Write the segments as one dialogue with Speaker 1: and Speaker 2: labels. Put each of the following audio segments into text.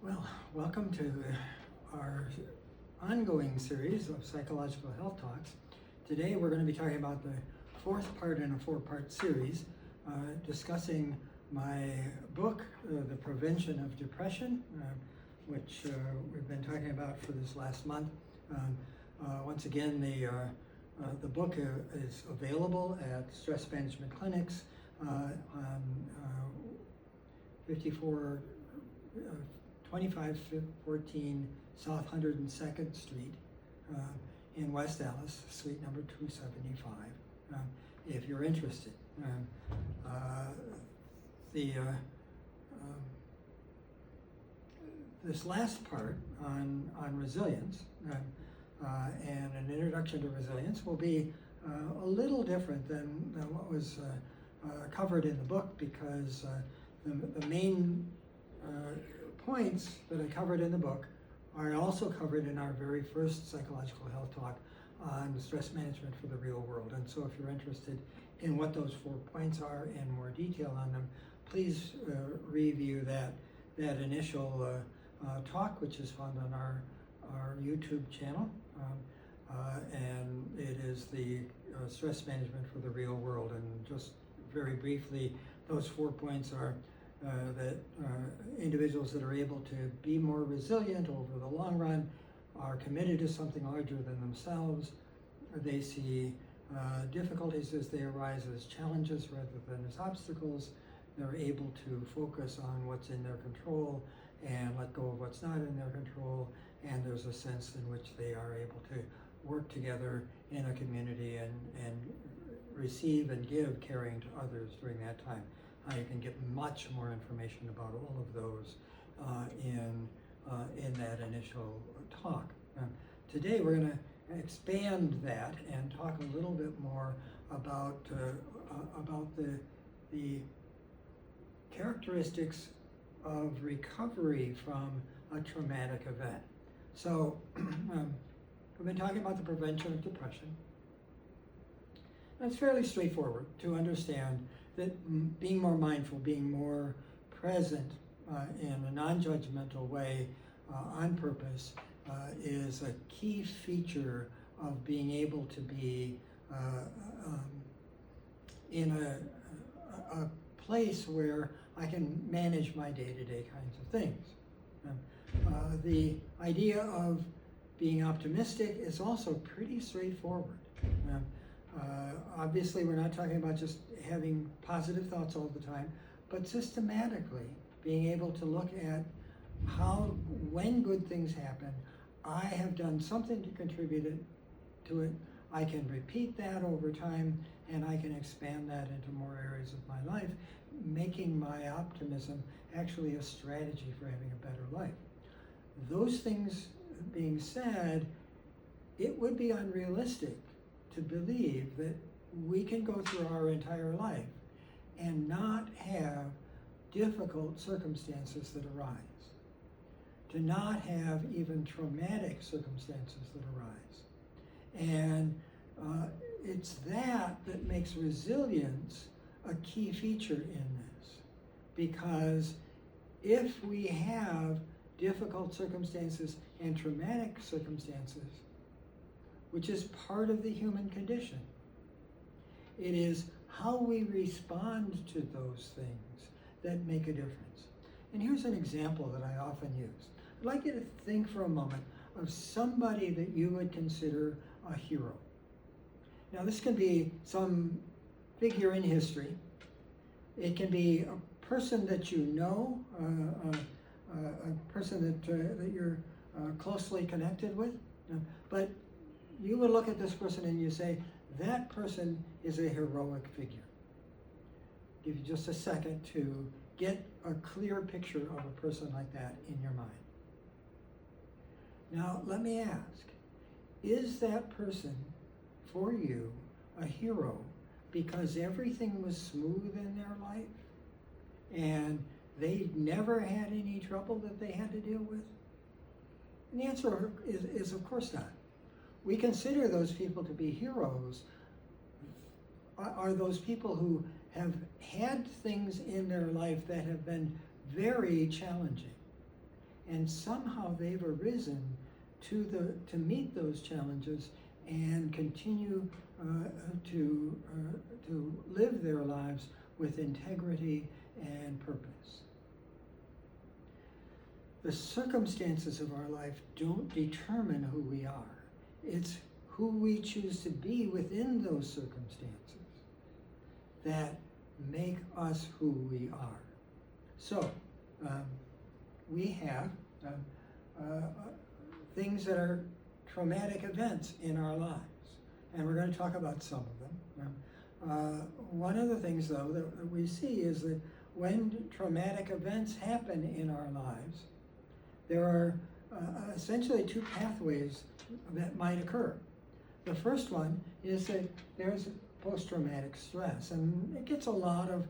Speaker 1: Well, welcome to our ongoing series of psychological health talks. Today we're going to be talking about the fourth part in a four-part series, discussing my book, The Prevention of Depression, which we've been talking about for this last month. Once again, the book is available at stress management clinics on 2514 South 102nd Street in West Dallas, suite number 275, if you're interested. This last part on resilience and an introduction to resilience will be a little different than what was covered in the book, because the main points that I covered in the book are also covered in our very first psychological health talk on stress management for the real world. And so if you're interested in what those 4 points are and more detail on them, please review that initial talk, which is found on our YouTube channel. And it is the stress management for the real world. And just very briefly, those 4 points are that individuals that are able to be more resilient over the long run are committed to something larger than themselves. They see difficulties as they arise as challenges rather than as obstacles. They're able to focus on what's in their control and let go of what's not in their control. And there's a sense in which they are able to work together in a community and receive and give caring to others during that time. You can get much more information about all of those in that initial talk. Today we're going to expand that and talk a little bit more about the characteristics of recovery from a traumatic event. So we've been talking about the prevention of depression. And it's fairly straightforward to understand that being more mindful, being more present in a non-judgmental way on purpose is a key feature of being able to be in a place where I can manage my day-to-day kinds of things. The idea of being optimistic is also pretty straightforward. Obviously, we're not talking about just having positive thoughts all the time, but systematically being able to look at how, when good things happen, I have done something to contribute to it. I can repeat that over time, and I can expand that into more areas of my life, making my optimism actually a strategy for having a better life. Those things being said, it would be unrealistic to believe that we can go through our entire life and not have difficult circumstances that arise, to not have even traumatic circumstances that arise. And it's that makes resilience a key feature in this, because if we have difficult circumstances and traumatic circumstances, which is part of the human condition, it is how we respond to those things that make a difference. And here's an example that I often use. I'd like you to think for a moment of somebody that you would consider a hero. Now, this can be some figure in history. It can be a person that you know, a person that you're closely connected with. But you would look at this person and you say, that person is a heroic figure. Give you just a second to get a clear picture of a person like that in your mind. Now, let me ask, is that person for you a hero because everything was smooth in their life and they never had any trouble that they had to deal with? And the answer is of course not. We consider those people to be heroes are those people who have had things in their life that have been very challenging. and somehow they've arisen to meet those challenges and continue to live their lives with integrity and purpose. The circumstances of our life don't determine who we are. It's who we choose to be within those circumstances that make us who we are. So, we have things that are traumatic events in our lives, and we're going to talk about some of them. One of the things, though, that we see is that when traumatic events happen in our lives, there are essentially two pathways that might occur. The first one is that there's post-traumatic stress, and it gets a lot of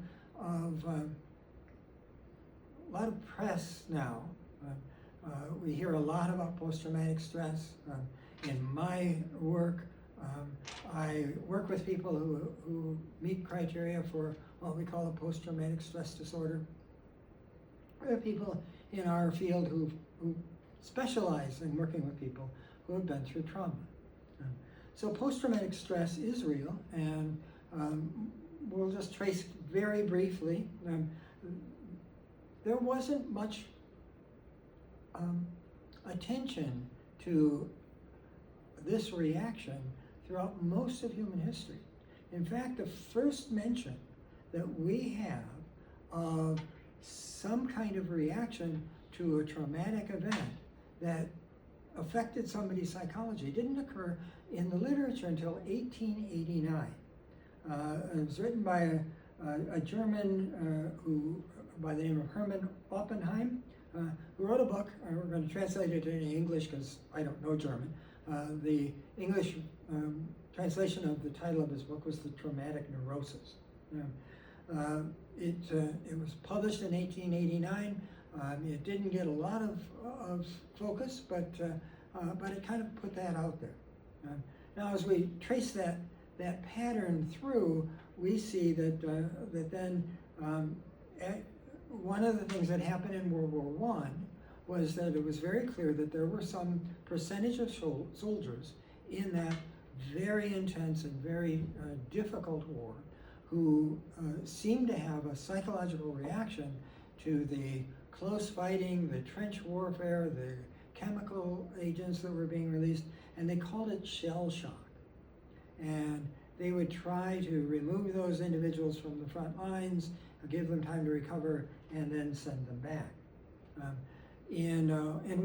Speaker 1: press now. We hear a lot about post-traumatic stress. In my work, I work with people who meet criteria for what we call a post-traumatic stress disorder. There are people in our field who specialize in working with people who have been through trauma. So post-traumatic stress is real, and we'll just trace very briefly. There wasn't much attention to this reaction throughout most of human history. In fact, the first mention that we have of some kind of reaction to a traumatic event that affected somebody's psychology didn't occur in the literature until 1889. It was written by a German who, by the name of Hermann Oppenheim, who wrote a book. We're going to translate it into English because I don't know German. The English translation of the title of his book was The Traumatic Neurosis. It was published in 1889. It didn't get a lot of focus, but it kind of put that out there. Now, as we trace that pattern through, we see that then one of the things that happened in World War I was that it was very clear that there were some percentage of soldiers in that very intense and very difficult war who seemed to have a psychological reaction to the close fighting, the trench warfare, the chemical agents that were being released, and they called it shell shock. And they would try to remove those individuals from the front lines, give them time to recover, and then send them back. In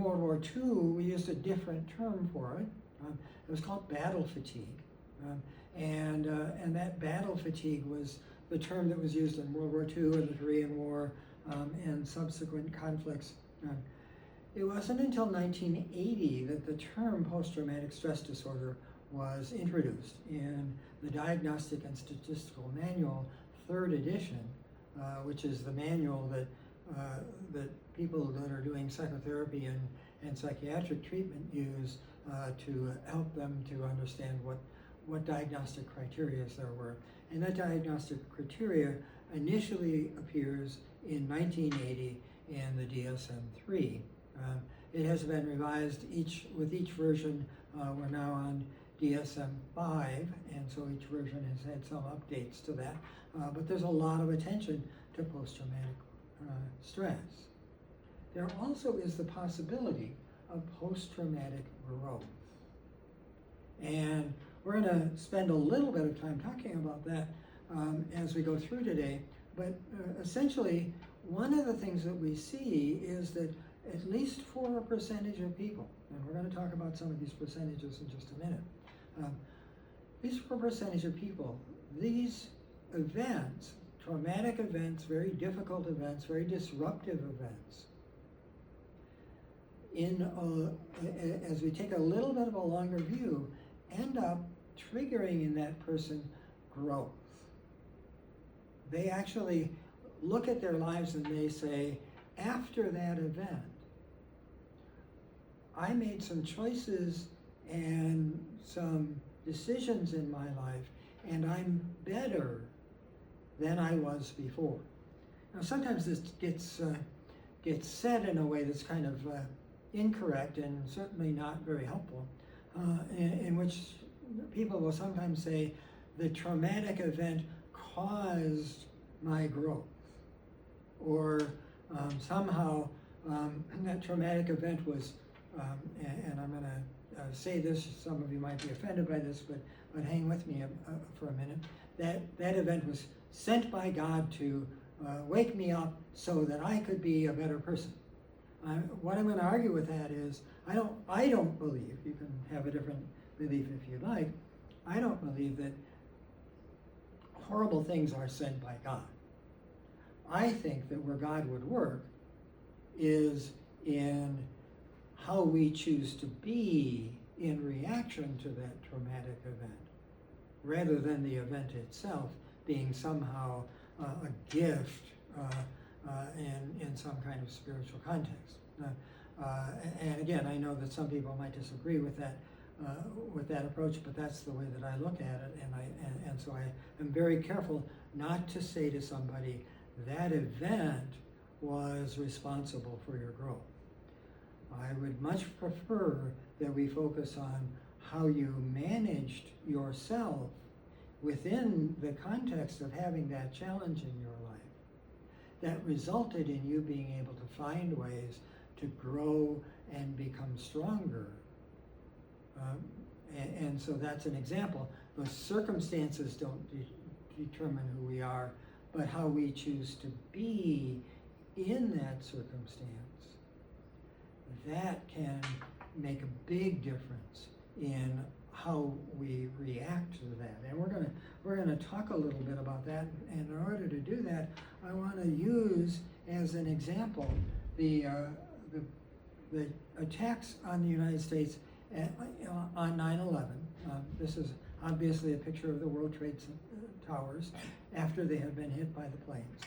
Speaker 1: World War II, we used a different term for it. It was called battle fatigue. And that battle fatigue was the term that was used in World War II and the Korean War and subsequent conflicts. It wasn't until 1980 that the term post-traumatic stress disorder was introduced in the Diagnostic and Statistical Manual, 3rd edition, which is the manual that people that are doing psychotherapy and psychiatric treatment use to help them to understand what diagnostic criteria there were. And that diagnostic criteria initially appears in 1980 in the DSM-3. It has been revised with each version. We're now on DSM-5, and so each version has had some updates to that. But there's a lot of attention to post-traumatic stress. There also is the possibility of post-traumatic growth. And we're going to spend a little bit of time talking about that as we go through today. But essentially, one of the things that we see is that at least for a percentage of people, and we're going to talk about some of these percentages in just a minute, at least for a percentage of people, these events, traumatic events, very difficult events, very disruptive events, as we take a little bit of a longer view, end up triggering in that person growth. They actually look at their lives and they say, after that event, I made some choices and some decisions in my life, and I'm better than I was before. Now, sometimes this gets gets said in a way that's kind of incorrect and certainly not very helpful, in which people will sometimes say the traumatic event caused my growth, or somehow that traumatic event was, and I'm going to say this, some of you might be offended by this, but hang with me for a minute, that event was sent by God to wake me up so that I could be a better person. What I'm going to argue with that is, I don't believe, you can have a different belief if you like, I don't believe that horrible things are sent by God. I think that where God would work is in how we choose to be in reaction to that traumatic event, rather than the event itself being somehow a gift in some kind of spiritual context. And again, I know that some people might disagree with that approach, but that's the way that I look at it, and so I am very careful not to say to somebody, that event was responsible for your growth. I would much prefer that we focus on how you managed yourself within the context of having that challenge in your life that resulted in you being able to find ways to grow and become stronger. And so that's an example. Those circumstances don't determine who we are, but how we choose to be in that circumstance. That can make a big difference in how we react to that. And we're gonna talk a little bit about that. And in order to do that, I want to use as an example the attacks on the United States on 9/11. This is obviously a picture of the World Trade Towers after they had been hit by the planes.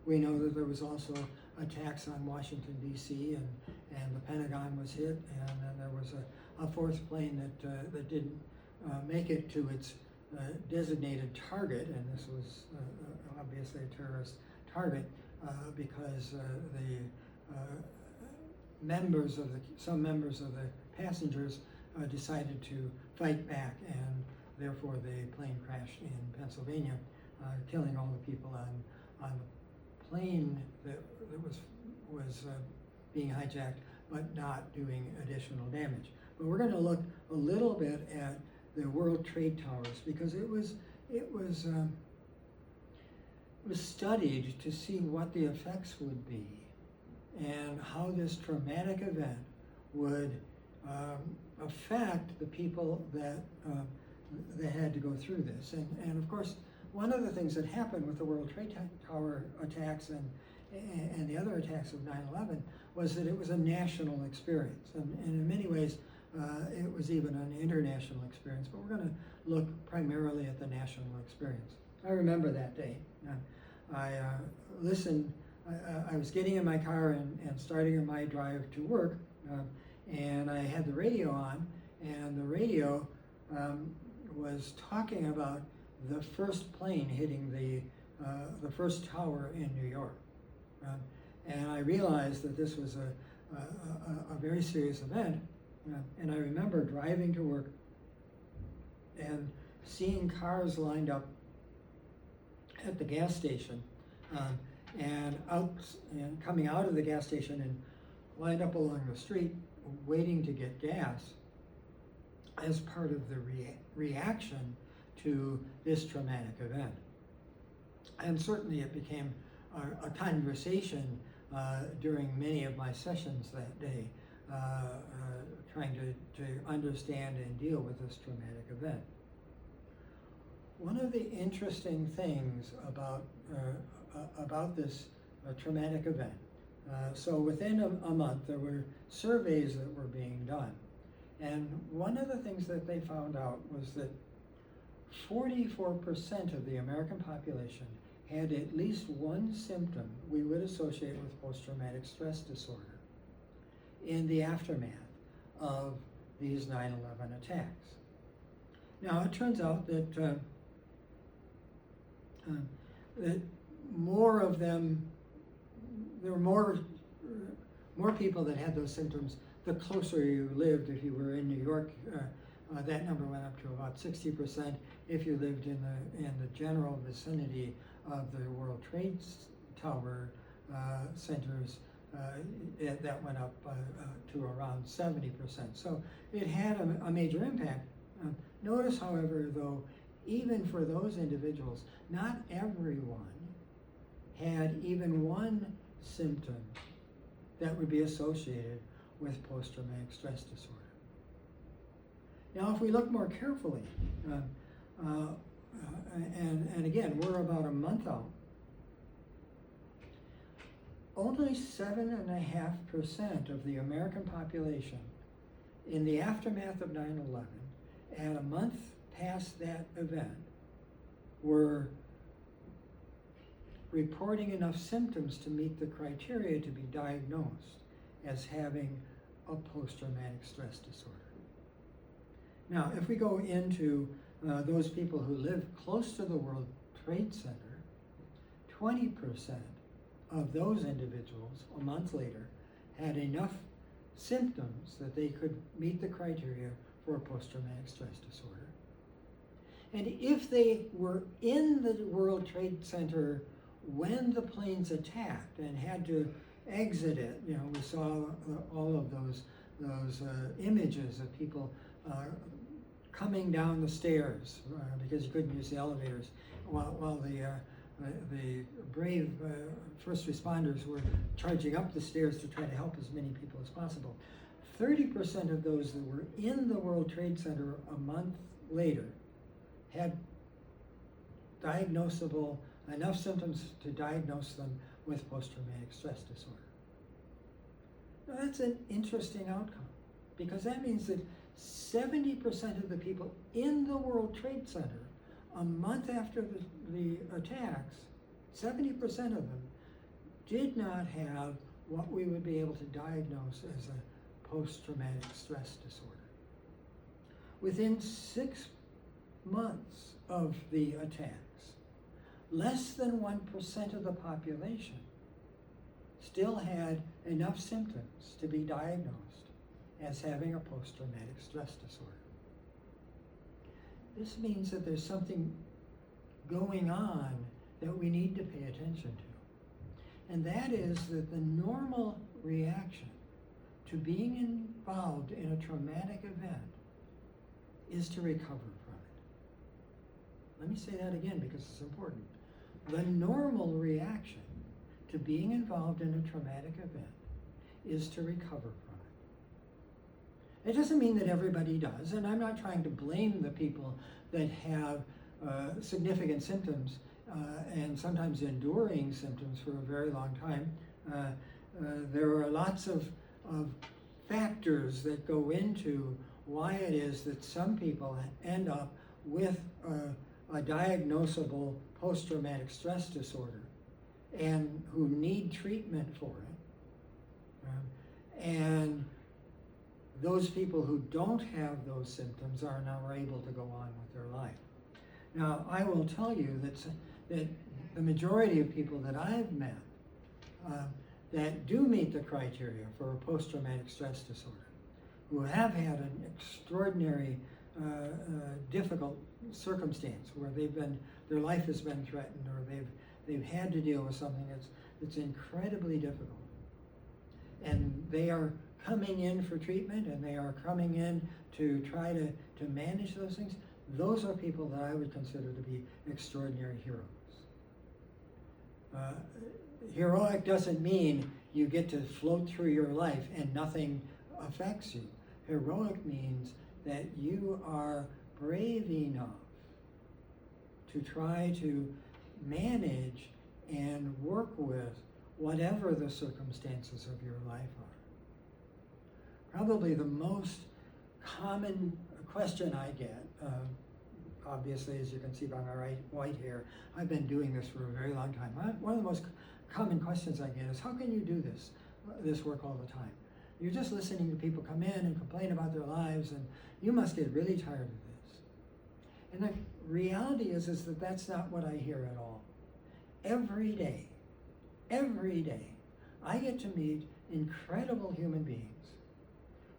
Speaker 1: We know that there was also attacks on Washington, D.C., and the Pentagon was hit, and then there was a fourth plane that didn't make it to its designated target, and this was obviously a terrorist target because some members of the passengers decided to fight back, and therefore the plane crashed in Pennsylvania, killing all the people on the plane that was being hijacked, but not doing additional damage. But we're going to look a little bit at the World Trade Towers, because it was studied to see what the effects would be and how this traumatic event would affect the people that had to go through this. And of course, one of the things that happened with the World Trade Tower attacks and the other attacks of 9/11 was that it was a national experience. And in many ways, it was even an international experience. But we're going to look primarily at the national experience. I remember that day. I listened. I was getting in my car and starting on my drive to work, and I had the radio on, and the radio was talking about the first plane hitting the first tower in New York. And I realized that this was a very serious event. And I remember driving to work and seeing cars lined up at the gas station, and coming out of the gas station and lined up along the street waiting to get gas as part of the reaction to this traumatic event. And certainly it became a conversation during many of my sessions that day, trying to understand and deal with this traumatic event. One of the interesting things about this traumatic event, so within a month there were surveys that were being done, and one of the things that they found out was that 44% of the American population had at least one symptom we would associate with post-traumatic stress disorder in the aftermath of these 9/11 attacks. Now, it turns out that that more of them, there were more people that had those symptoms the closer you lived. If you were in New York, that number went up to about 60%. If you lived in the general vicinity of the World Trade Tower centers, that went up to around 70%. So it had a major impact. Notice, however, though, even for those individuals, not everyone had even one symptom that would be associated with post-traumatic stress disorder. Now, if we look more carefully, and again, we're about a month out, only 7.5% of the American population in the aftermath of 9/11, at a month past that event, were reporting enough symptoms to meet the criteria to be diagnosed as having a post-traumatic stress disorder. Now, if we go into those people who live close to the World Trade Center, 20% of those individuals, a month later, had enough symptoms that they could meet the criteria for a post-traumatic stress disorder. And if they were in the World Trade Center when the planes attacked and had to exit it, we saw all of those images of people coming down the stairs because you couldn't use the elevators, while the brave first responders were charging up the stairs to try to help as many people as possible. 30% of those that were in the World Trade Center a month later had diagnosable enough symptoms to diagnose them with post-traumatic stress disorder. Now, that's an interesting outcome, because that means that 70% of the people in the World Trade Center a month after the attacks, 70% of them did not have what we would be able to diagnose as a post-traumatic stress disorder. Within 6 months of the attacks, less than 1% of the population still had enough symptoms to be diagnosed as having a post-traumatic stress disorder. This means that there's something going on that we need to pay attention to. And that is that the normal reaction to being involved in a traumatic event is to recover from it. Let me say that again because it's important. The normal reaction to being involved in a traumatic event is to recover from it. It doesn't mean that everybody does, and I'm not trying to blame the people that have significant symptoms and sometimes enduring symptoms for a very long time. There are lots of factors that go into why it is that some people end up with a diagnosable post-traumatic stress disorder and who need treatment for it. And those people who don't have those symptoms are now able to go on with their life. Now, I will tell you that the majority of people that I've met that do meet the criteria for a post-traumatic stress disorder, who have had an extraordinary difficult circumstance where their life has been threatened, or they've had to deal with something that's incredibly difficult, and they are coming in for treatment, and they are coming in to try to manage those things. Those are people that I would consider to be extraordinary heroes. Heroic doesn't mean you get to float through your life and nothing affects you. Heroic means that you are brave enough to try to manage and work with whatever the circumstances of your life are. Probably the most common question I get, obviously, as you can see by my white hair, I've been doing this for a very long time. One of the most common questions I get is, how can you do this work all the time? You're just listening to people come in and complain about their lives, and you must get really tired of this. And the reality is that that's not what I hear at all. Every day, I get to meet incredible human beings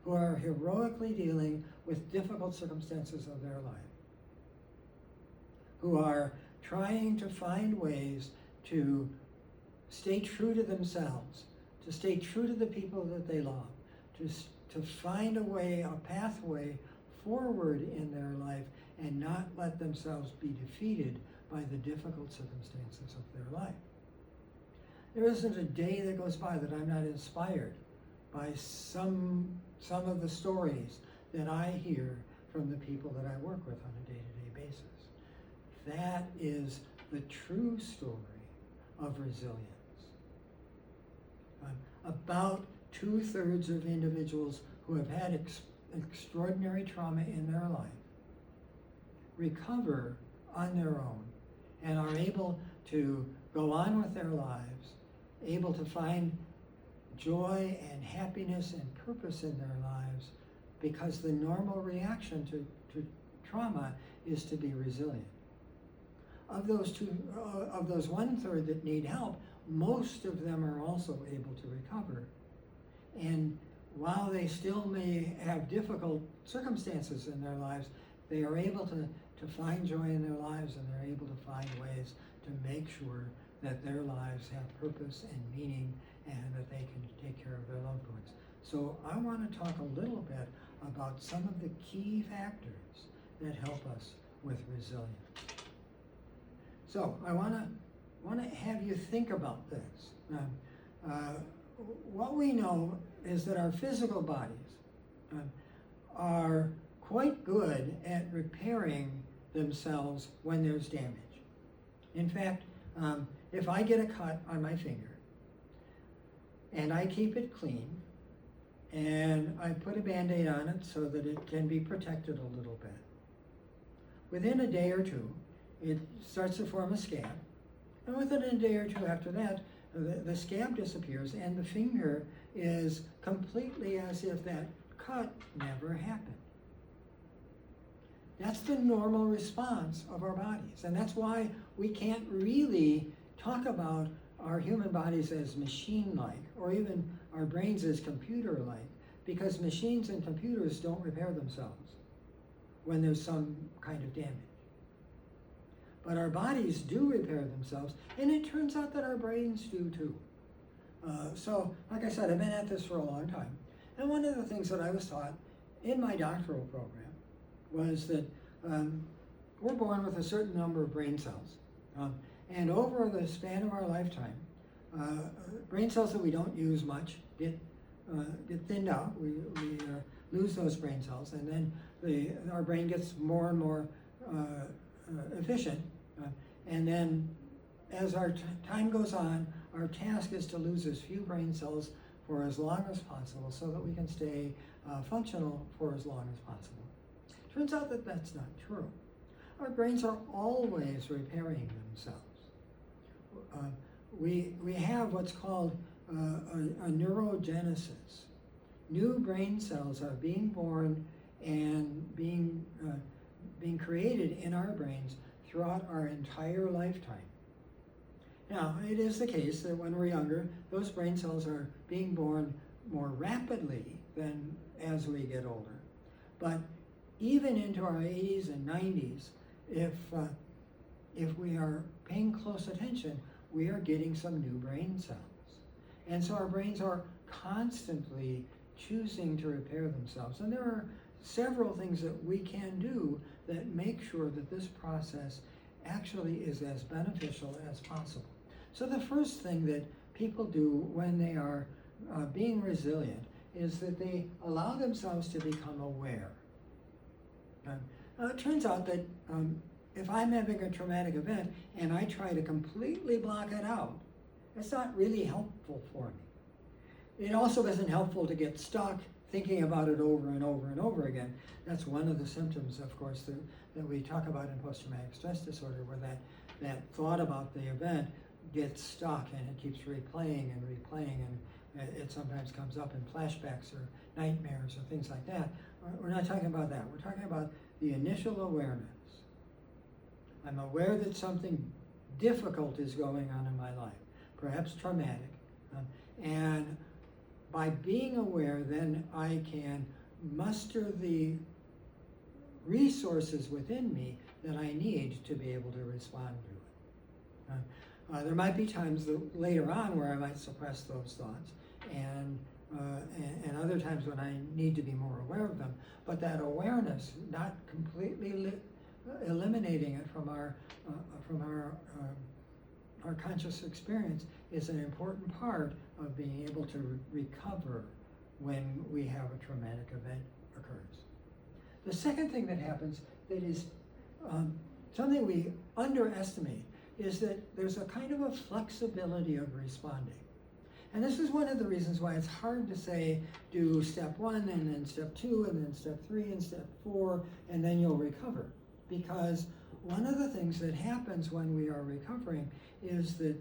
Speaker 1: who are heroically dealing with difficult circumstances of their life, who are trying to find ways to stay true to themselves, to stay true to the people that they love, to find a way, a pathway forward in their life and not let themselves be defeated by the difficult circumstances of their life. There isn't a day that goes by that I'm not inspired by some of the stories that I hear from the people that I work with on a day-to-day basis. That is the true story of resilience. About 2/3 of individuals who have had extraordinary trauma in their life recover on their own and are able to go on with their lives, able to find joy and happiness and purpose in their lives, because the normal reaction to trauma is to be resilient. Of those 1/3 that need help, most of them are also able to recover. And while they still may have difficult circumstances in their lives, they are able to find joy in their lives, and they're able to find ways to make sure that their lives have purpose and meaning and that they can take care of their loved ones. So I want to talk a little bit about some of the key factors that help us with resilience. So I want to have you think about this. What we know is that our physical bodies are quite good at repairing themselves when there's damage. In fact, if I get a cut on my finger and I keep it clean and I put a Band-Aid on it so that it can be protected a little bit, within a day or two, it starts to form a scab. And within a day or two after that, the scab disappears and the finger is completely as if that cut never happened. That's the normal response of our bodies. And that's why we can't really talk about our human bodies as machine-like, or even our brains as computer-like, because machines and computers don't repair themselves when there's some kind of damage. But our bodies do repair themselves, and it turns out that our brains do too. So, like I said, I've been at this for a long time. And one of the things that I was taught in my doctoral program was that we're born with a certain number of brain cells. And over the span of our lifetime, brain cells that we don't use much get thinned out. We lose those brain cells, and then our brain gets more and more efficient. And then as our time goes on, our task is to lose as few brain cells for as long as possible so that we can stay functional for as long as possible. Turns out that that's not true. Our brains are always repairing themselves. We have what's called a neurogenesis. New brain cells are being born and being created in our brains throughout our entire lifetime. Now, it is the case that when we're younger, those brain cells are being born more rapidly than as we get older. But even into our 80s and 90s, if we are paying close attention, we are getting some new brain cells. And so our brains are constantly choosing to repair themselves. And there are several things that we can do that make sure that this process actually is as beneficial as possible. So the first thing that people do when they are being resilient is that they allow themselves to become aware. It turns out that if I'm having a traumatic event and I try to completely block it out, it's not really helpful for me. It also isn't helpful to get stuck thinking about it over and over and over again. That's one of the symptoms, of course, that we talk about in post-traumatic stress disorder, where that thought about the event gets stuck and it keeps replaying and replaying, and it sometimes comes up in flashbacks or nightmares or things like that. We're not talking about that. We're talking about the initial awareness. I'm aware that something difficult is going on in my life, perhaps traumatic, and by being aware, then I can muster the resources within me that I need to be able to respond to it. There might be times later on where I might suppress those thoughts, and other times when I need to be more aware of them. But that awareness, not completely eliminating it from our conscious experience, is an important part of being able to recover when we have a traumatic event occurs. The second thing that happens that is something we underestimate is that there's a kind of a flexibility of responding. And this is one of the reasons why it's hard to say, do step 1 and then step 2 and then step 3 and step 4 and then you'll recover. Because one of the things that happens when we are recovering is that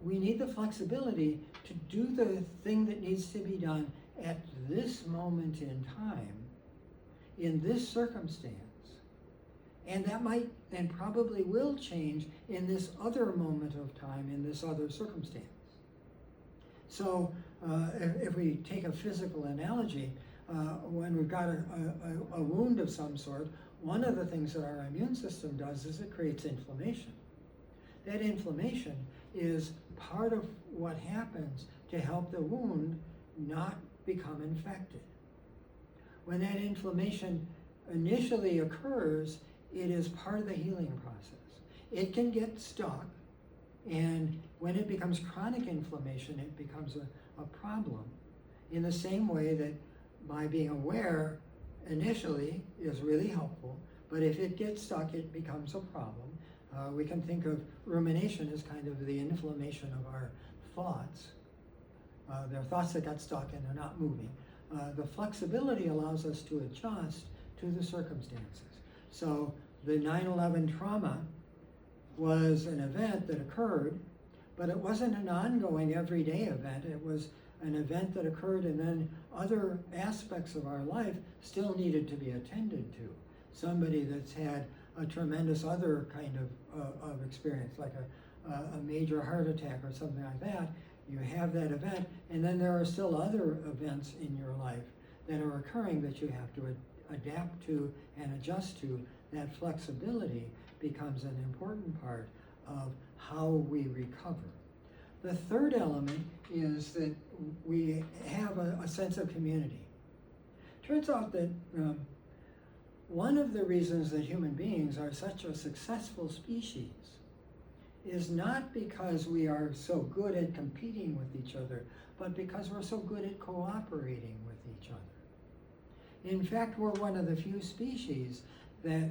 Speaker 1: we need the flexibility to do the thing that needs to be done at this moment in time, in this circumstance. And that might and probably will change in this other moment of time, in this other circumstance. So if we take a physical analogy, when we've got a wound of some sort, one of the things that our immune system does is it creates inflammation. That inflammation is part of what happens to help the wound not become infected. When that inflammation initially occurs, it is part of the healing process. It can get stuck, and when it becomes chronic inflammation, it becomes a problem. In the same way that by being aware initially is really helpful, but if it gets stuck, it becomes a problem. We can think of rumination as kind of the inflammation of our thoughts. There are thoughts that got stuck and they're not moving. The flexibility allows us to adjust to the circumstances. So the 9/11 trauma was an event that occurred, but it wasn't an ongoing everyday event. It was an event that occurred, and then other aspects of our life still needed to be attended to. Somebody that's had a tremendous other kind of experience, like a major heart attack or something like that, you have that event, and then there are still other events in your life that are occurring that you have to adapt to and adjust to. That flexibility becomes an important part of how we recover. The third element is that we have a sense of community. Turns out that one of the reasons that human beings are such a successful species is not because we are so good at competing with each other, but because we're so good at cooperating with each other. In fact, we're one of the few species that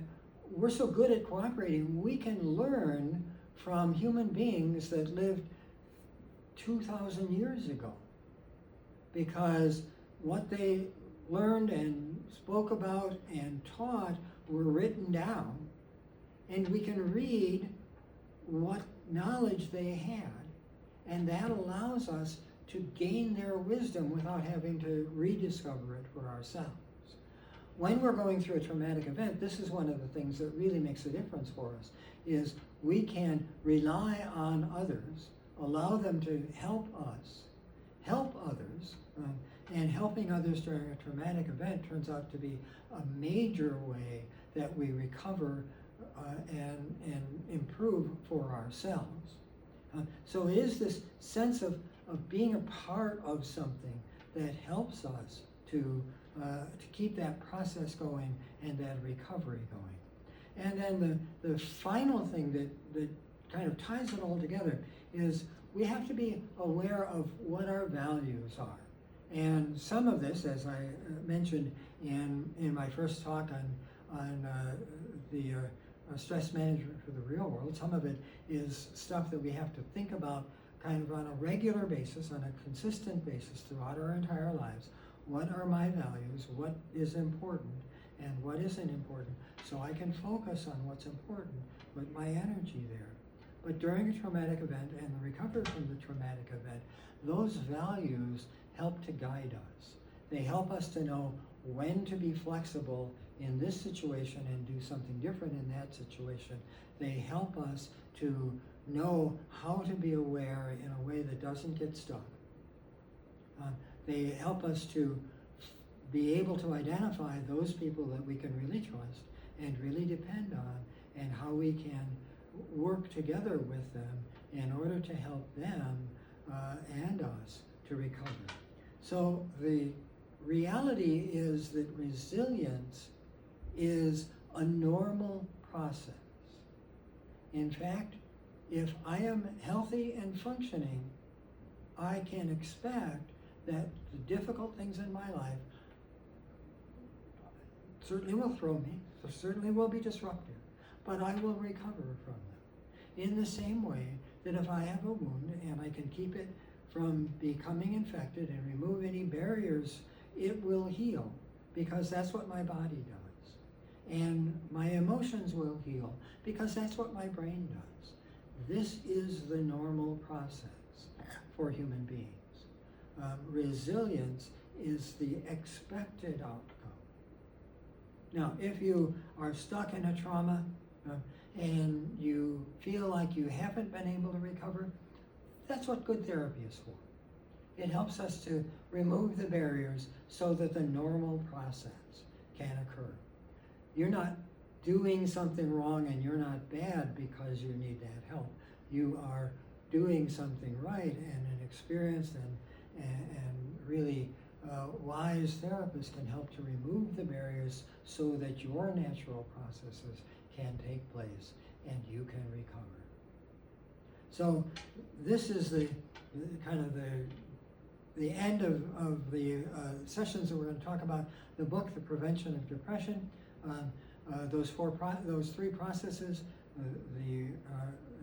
Speaker 1: we're so good at cooperating, we can learn from human beings that lived 2,000 years ago, because what they learned and spoke about and taught were written down, and we can read what knowledge they had, and that allows us to gain their wisdom without having to rediscover it for ourselves. When we're going through a traumatic event, this is one of the things that really makes a difference for us, is we can rely on others, allow them to help us, help others, and helping others during a traumatic event turns out to be a major way that we recover and improve for ourselves. So it is this sense of being a part of something that helps us to keep that process going and that recovery going. And then the final thing that kind of ties it all together is we have to be aware of what our values are. And some of this, as I mentioned in my first talk on the stress management for the real world, some of it is stuff that we have to think about kind of on a regular basis, on a consistent basis throughout our entire lives. What are my values? What is important? And what isn't important? So I can focus on what's important, put my energy there. But during a traumatic event and the recovery from the traumatic event, those values help to guide us. They help us to know when to be flexible in this situation and do something different in that situation. They help us to know how to be aware in a way that doesn't get stuck. They help us to be able to identify those people that we can really trust and really depend on, and how we can work together with them in order to help them and us to recover. So the reality is that resilience is a normal process. In fact, if I am healthy and functioning, I can expect that the difficult things in my life certainly will throw me, certainly will be disruptive, but I will recover from them. In the same way that if I have a wound and I can keep it from becoming infected and remove any barriers, it will heal, because that's what my body does. And my emotions will heal, because that's what my brain does. This is the normal process for human beings. Resilience is the expected outcome. Now, if you are stuck in a trauma and you feel like you haven't been able to recover, that's what good therapy is for. It helps us to remove the barriers so that the normal process can occur. You're not doing something wrong and you're not bad because you need that help. You are doing something right, and an experienced and really wise therapist can help to remove the barriers so that your natural processes can take place and you can recover. So this is the kind of the end of the sessions that we're going to talk about. The book, The Prevention of Depression, those three processes, the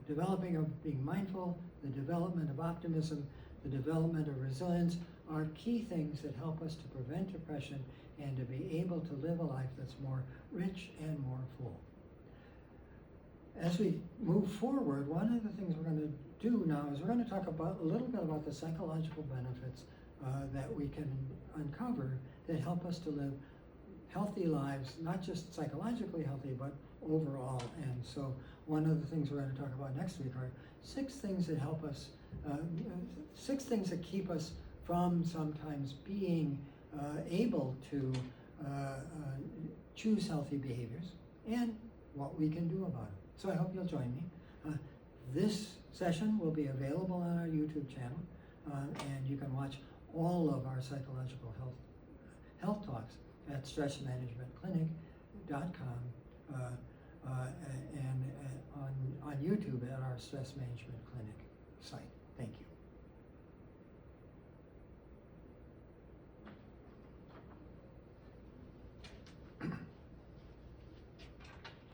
Speaker 1: developing of being mindful, the development of optimism, the development of resilience, are key things that help us to prevent depression and to be able to live a life that's more rich and more full. As we move forward, one of the things we're going to do now is we're going to talk about a little bit about the psychological benefits that we can uncover that help us to live healthy lives, not just psychologically healthy, but overall. And so one of the things we're going to talk about next week are 6 things that help us, 6 things that keep us from sometimes being able to choose healthy behaviors, and what we can do about it. So I hope you'll join me. This session will be available on our YouTube channel, and you can watch all of our psychological health talks at stressmanagementclinic.com and on YouTube at our Stress Management Clinic site. Thank you.